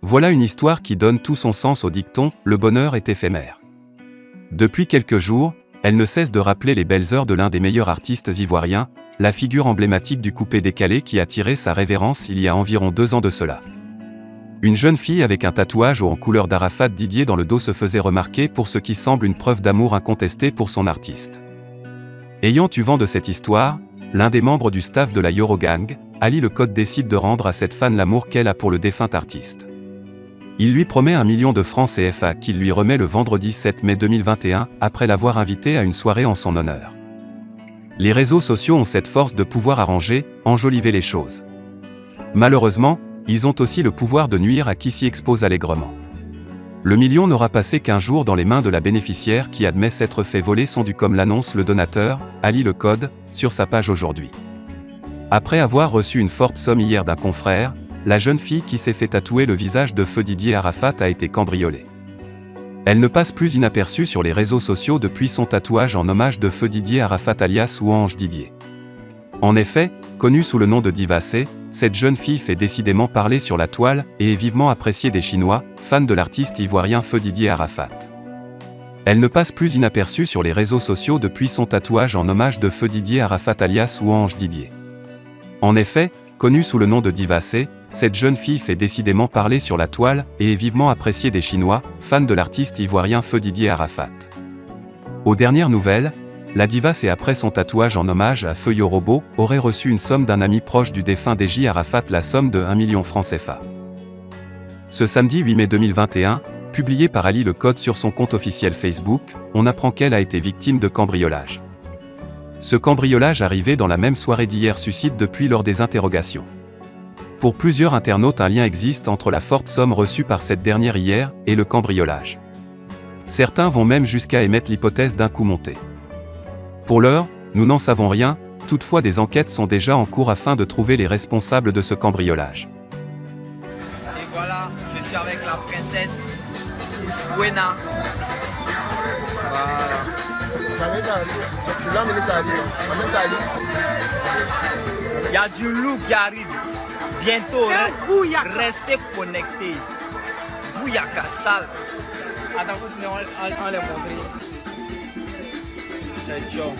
Voilà une histoire qui donne tout son sens au dicton « le bonheur est éphémère ». Depuis quelques jours, elle ne cesse de rappeler les belles heures de l'un des meilleurs artistes ivoiriens, la figure emblématique du coupé-décalé qui a attiré sa révérence il y a environ 2 ans de cela. Une jeune fille avec un tatouage en couleur d'Arafat Didier dans le dos se faisait remarquer pour ce qui semble une preuve d'amour incontestée pour son artiste. Ayant eu vent de cette histoire, l'un des membres du staff de la Eurogang, Ali Le Code, décide de rendre à cette fan l'amour qu'elle a pour le défunt artiste. Il lui promet 1 million de francs CFA qu'il lui remet le vendredi 7 mai 2021, après l'avoir invité à une soirée en son honneur. Les réseaux sociaux ont cette force de pouvoir arranger, enjoliver les choses. Malheureusement, ils ont aussi le pouvoir de nuire à qui s'y expose allègrement. Le million n'aura passé qu'1 jour dans les mains de la bénéficiaire qui admet s'être fait voler son dû, comme l'annonce le donateur, Ali Le Code, sur sa page aujourd'hui. Après avoir reçu une forte somme hier d'un confrère, la jeune fille qui s'est fait tatouer le visage de feu Didier Arafat a été cambriolée. Elle ne passe plus inaperçue sur les réseaux sociaux depuis son tatouage en hommage de feu Didier Arafat alias Ouange Didier. En effet, connue sous le nom de Diva C, cette jeune fille fait décidément parler sur la toile et est vivement appréciée des Chinois, fans de l'artiste ivoirien feu Didier Arafat. Elle ne passe plus inaperçue sur les réseaux sociaux depuis son tatouage en hommage de feu Didier Arafat alias Ouange Didier. En effet, connue sous le nom de Diva C, cette jeune fille fait décidément parler sur la toile et est vivement appréciée des Chinois, fans de l'artiste ivoirien feu Didier Arafat. Aux dernières nouvelles, la diva C, après son tatouage en hommage à feu Yorobo, aurait reçu une somme d'un ami proche du défunt DJ Arafat, la somme de 1 million francs CFA. Ce samedi 8 mai 2021, publié par Ali Le Code sur son compte officiel Facebook, on apprend qu'elle a été victime de cambriolage. Ce cambriolage arrivé dans la même soirée d'hier suscite depuis lors des interrogations. Pour plusieurs internautes, un lien existe entre la forte somme reçue par cette dernière hier et le cambriolage. Certains vont même jusqu'à émettre l'hypothèse d'un coup monté. Pour l'heure, nous n'en savons rien, toutefois des enquêtes sont déjà en cours afin de trouver les responsables de ce cambriolage. Et voilà, je suis avec la princesse Iswena. Il y a du loup qui arrive. Bientôt, restez connectés. Bouyaka sale. Attends, on les montrer. C'est chaud.